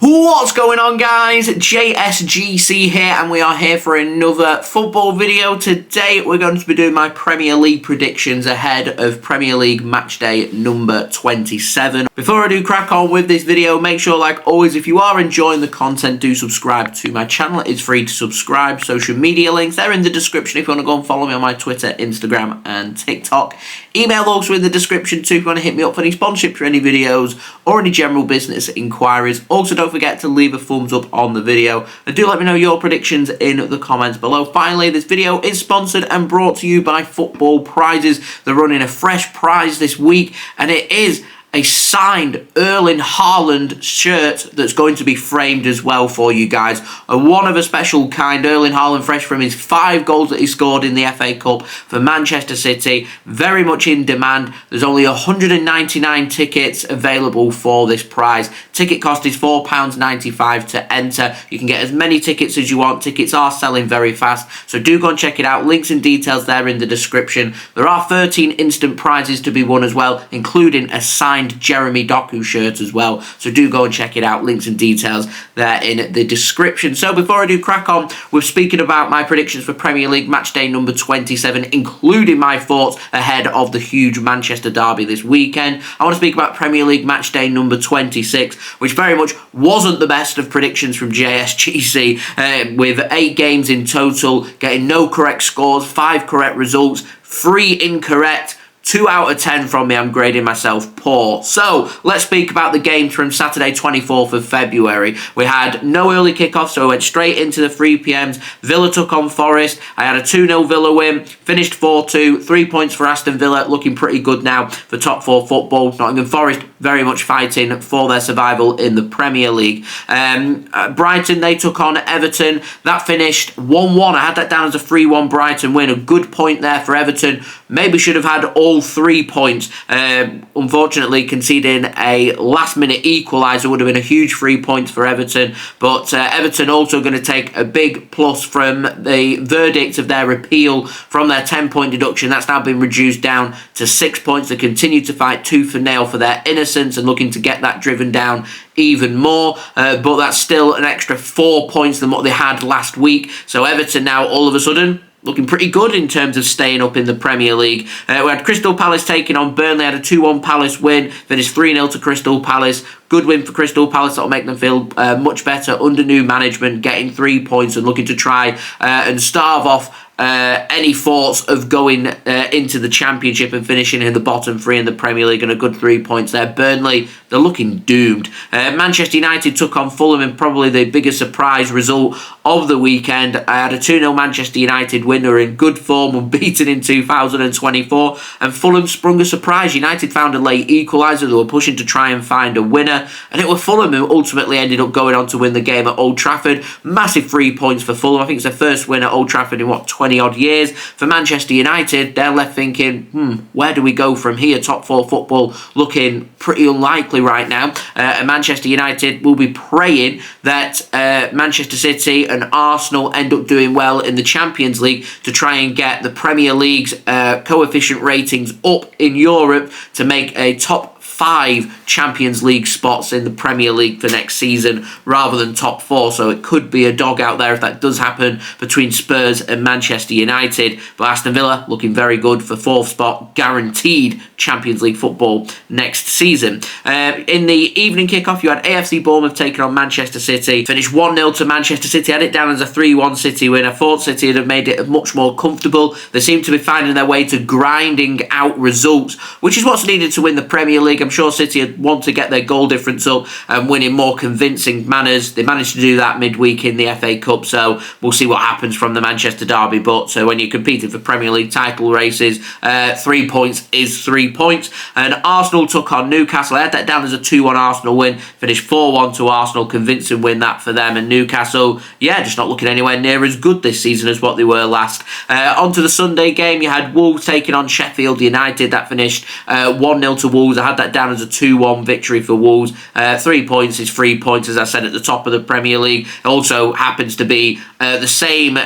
What's going on, guys? JSGC here, and we are here for another football video. Today we're going to be doing my Premier League predictions ahead of Premier League matchday number 27. Before I do crack on with this video, make sure, like always, if you are enjoying the content, do subscribe to my channel. It's free to subscribe. Social media links, they're in the description if you want to go and follow me on my Twitter, Instagram and TikTok. Email also in the description too if you want to hit me up for any sponsorship for any videos or any general business inquiries. Also, don't forget to leave a thumbs up on the video and do let me know your predictions in the comments below. Finally, this video is sponsored and brought to you by Football Prizes. They're running a fresh prize this week, and it is a signed Erling Haaland shirt that's going to be framed as well for you guys. A one of a special kind. Erling Haaland, fresh from his 5 goals that he scored in the FA Cup for Manchester City. Very much in demand. There's only 199 tickets available for this prize. Ticket cost is £4.95 to enter. You can get as many tickets as you want. Tickets are selling very fast, so do go and check it out. Links and details there in the description. There are 13 instant prizes to be won as well, including a signed Jeremy Doku shirt as well, so do go and check it out. Links and details there in the description. So before I do crack on with speaking about my predictions for Premier League matchday number 27, including my thoughts ahead of the huge Manchester derby this weekend, I want to speak about Premier League matchday number 26, which very much wasn't the best of predictions from JSGC, with 8 games in total, getting no correct scores, 5 correct results, 3 incorrect. 2 out of 10 from me. I'm grading myself poor. So let's speak about the games from Saturday 24th of February. We had no early kickoff, so we went straight into the 3 p.m s. Villa took on Forest. I had a 2-0 Villa win, finished 4-2, 3 points for Aston Villa, looking pretty good now for top 4 football. Nottingham Forest very much fighting for their survival in the Premier League. Brighton, they took on Everton. That finished 1-1. I had that down as a 3-1 Brighton win. A good point there for Everton. Maybe should have had all 3 points. Unfortunately, conceding a last-minute equaliser would have been a huge 3 points for Everton. But Everton also going to take a big plus from the verdict of their appeal from their 10-point deduction. That's now been reduced down to 6 points. They continue to fight tooth and nail for their innocence and looking to get that driven down even more, but that's still an extra 4 points than what they had last week. So Everton now all of a sudden looking pretty good in terms of staying up in the Premier League. We had Crystal Palace taking on Burnley. Had a 2-1 Palace win, finished 3-0 to Crystal Palace. Good win for Crystal Palace. That'll make them feel much better under new management, getting 3 points and looking to try and starve off any thoughts of going into the Championship and finishing in the bottom 3 in the Premier League, and a good 3 points there. Burnley, they're looking doomed. Manchester United took on Fulham in probably the biggest surprise result of the weekend. I had a 2-0 Manchester United winner in good form, unbeaten in 2024, and Fulham sprung a surprise. United found a late equaliser. They were pushing to try and find a winner, and it was Fulham who ultimately ended up going on to win the game at Old Trafford. Massive 3 points for Fulham. I think it's their first win at Old Trafford in, 20 odd years. For Manchester United, they're left thinking, where do we go from here? Top 4 football looking pretty unlikely right now. And Manchester United will be praying that Manchester City and Arsenal end up doing well in the Champions League to try and get the Premier League's coefficient ratings up in Europe to make a top 5 Champions League spots in the Premier League for next season rather than top 4, so it could be a dog out there if that does happen between Spurs and Manchester United. But Aston Villa looking very good for 4th spot, guaranteed Champions League football next season. In the evening kickoff, you had AFC Bournemouth taking on Manchester City. Finished 1-0 to Manchester City. I had it down as a 3-1 City win. I thought City would have made it much more comfortable. They seem to be finding their way to grinding out results, which is what's needed to win the Premier League. I'm sure City would want to get their goal difference up and win in more convincing manners. They managed to do that midweek in the FA Cup, so we'll see what happens from the Manchester derby. But so when you're competing for Premier League title races, 3 points is 3 points. And Arsenal took on Newcastle. I had that down as a 2-1 Arsenal win. Finished 4-1 to Arsenal. Convincing win that for them. And Newcastle, yeah, just not looking anywhere near as good this season as what they were last. On to the Sunday game. You had Wolves taking on Sheffield United. That finished 1-0 to Wolves. I had that down as a 2-1 victory for Wolves. 3 points is 3 points, as I said, at the top of the Premier League. It also happens to be the same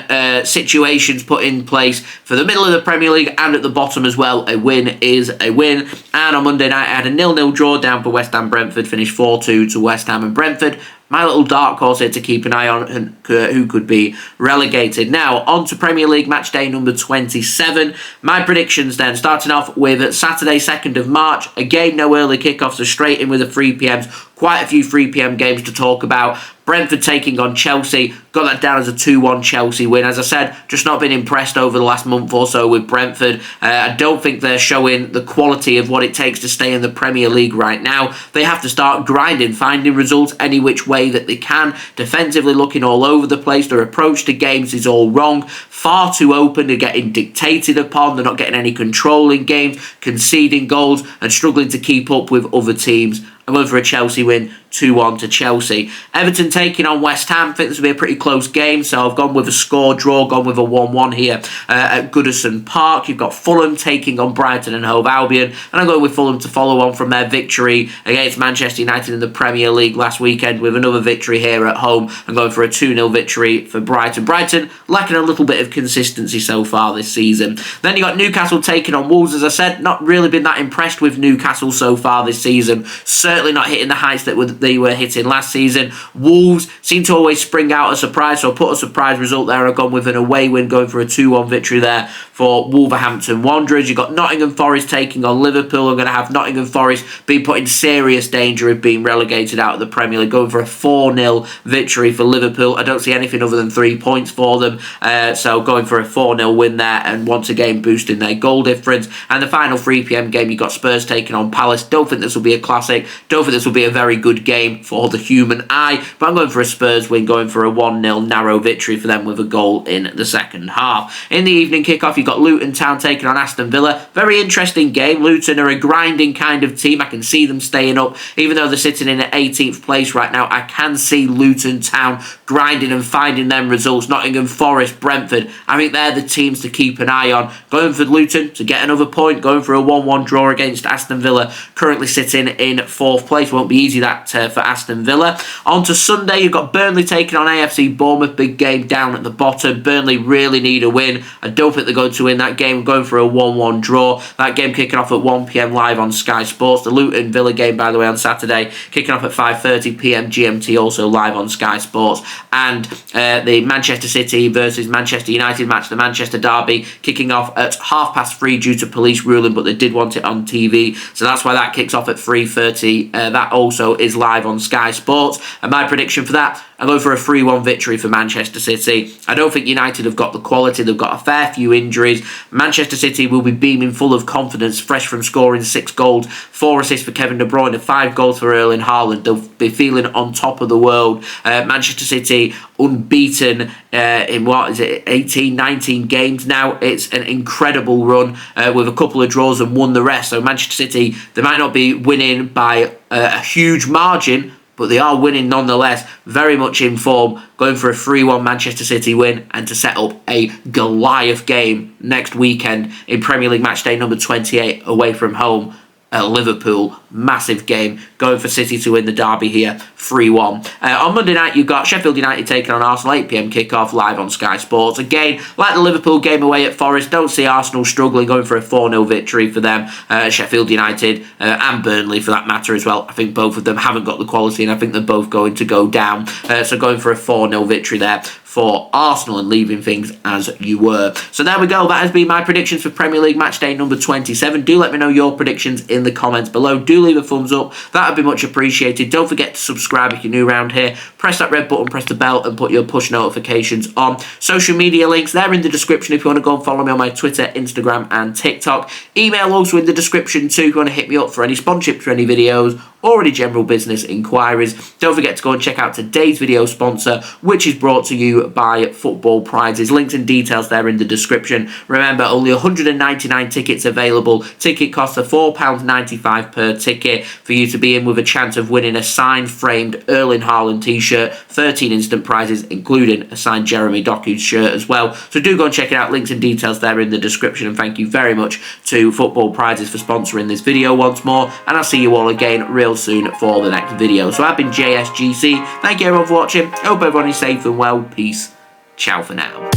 situations put in place for the middle of the Premier League and at the bottom as well. A win is a win. And on Monday night, I had a 0-0 draw down for West Ham Brentford, finished 4-2 to West Ham, and Brentford my little dark horse here to keep an eye on and who could be relegated. Now, on to Premier League match day number 27. My predictions then, starting off with Saturday 2nd of March. Again, no early kickoffs, so straight in with the 3 p.m s. Quite a few 3 p.m. games to talk about. Brentford taking on Chelsea. Got that down as a 2-1 Chelsea win. As I said, just not been impressed over the last month or so with Brentford. I don't think they're showing the quality of what it takes to stay in the Premier League right now. They have to start grinding, finding results any which way that they can. Defensively looking all over the place. Their approach to games is all wrong. Far too open. They're getting dictated upon. They're not getting any control in games, conceding goals and struggling to keep up with other teams. I'm going for a Chelsea win, 2-1 to Chelsea. Everton taking on West Ham. I think this will be a pretty close game, so I've gone with a score draw, gone with a 1-1 here at Goodison Park. You've got Fulham taking on Brighton and Hove Albion, and I'm going with Fulham to follow on from their victory against Manchester United in the Premier League last weekend with another victory here at home. I'm going for a 2-0 victory for Brighton. Brighton lacking a little bit of consistency so far this season. Then you got Newcastle taking on Wolves. As I said, not really been that impressed with Newcastle so far this season. Certainly not hitting the heights that they were hitting last season. Wolves seem to always spring out a surprise, so I'll put a surprise result there. I've gone with an away win, going for a 2-1 victory there for Wolverhampton Wanderers. You've got Nottingham Forest taking on Liverpool. I'm going to have Nottingham Forest being put in serious danger of being relegated out of the Premier League, going for a 4-0 victory for Liverpool. I don't see anything other than 3 points for them, so going for a 4-0 win there, and once again boosting their goal difference. And the final 3 p.m. game, you've got Spurs taking on Palace. Don't think this will be a classic. Don't think this will be a very good game for the human eye, but I'm going for a Spurs win, going for a 1-0 narrow victory for them with a goal in the second half. In the evening kickoff, you've got Luton Town taking on Aston Villa. Very interesting game. Luton are a grinding kind of team. I can see them staying up, even though they're sitting in 18th place right now. I can see Luton Town grinding and finding them results. Nottingham Forest, Brentford, I think they're the teams to keep an eye on. Going for Luton to get another point, going for a 1-1 draw against Aston Villa, currently sitting in 4th place. Won't be easy that for Aston Villa. On to Sunday, you've got Burnley taking on AFC Bournemouth. Big game down at the bottom. Burnley really need a win. I don't think they're going to win that game. Going for a 1-1 draw. That game kicking off at 1 p.m. live on Sky Sports. The Luton Villa game, by the way, on Saturday, kicking off at 5:30 p.m. GMT, also live on Sky Sports. And the Manchester City versus Manchester United match, the Manchester Derby, kicking off at 3:30 due to police ruling, but they did want it on TV, so that's why that kicks off at 3:30. That also is live on Sky Sports. And my prediction for that, I'm going for a 3-1 victory for Manchester City. I don't think United have got the quality. They've got a fair few injuries. Manchester City will be beaming full of confidence, fresh from scoring 6 goals, 4 assists for Kevin De Bruyne, 5 goals for Erling Haaland. They'll be feeling on top of the world. Manchester City unbeaten in 18, 19 games now. It's an incredible run with a couple of draws and won the rest. So Manchester City, they might not be winning by a huge margin, but they are winning nonetheless. Very much in form. Going for a 3-1 Manchester City win, and to set up a Goliath game next weekend in Premier League match day number 28 away from home at Liverpool. Massive game. Going for City to win the derby here, 3-1. On Monday night, you've got Sheffield United taking on Arsenal, 8 p.m. kickoff live on Sky Sports. Again, like the Liverpool game away at Forest, don't see Arsenal struggling, going for a 4-0 victory for them. Sheffield United and Burnley for that matter as well. I think both of them haven't got the quality, and I think they're both going to go down. So going for a 4-0 victory there for Arsenal and leaving things as you were. So there we go. That has been my predictions for Premier League match day number 27. Do let me know your predictions in the comments below. Do leave a thumbs up. That would be much appreciated. Don't forget to subscribe if you're new around here. Press that red button, press the bell, and put your push notifications on. Social media links, they're in the description if you want to go and follow me on my Twitter, Instagram, and TikTok. Email also in the description too if you want to hit me up for any sponsorships for any videos or any general business inquiries. Don't forget to go and check out today's video sponsor, which is brought to you by Football Prizes. Links and details there in the description. Remember, only 199 tickets available. Ticket costs are £4.95 per ticket for you to be in with a chance of winning a signed framed Erling Haaland t-shirt, 13 instant prizes including a signed Jeremy Doku shirt as well. So do go and check it out. Links and details there in the description, and thank you very much to Football Prizes for sponsoring this video once more, and I'll see you all again real soon for the next video. So I've been JSGC. Thank you everyone for watching. Hope everyone is safe and well. Peace. Ciao for now.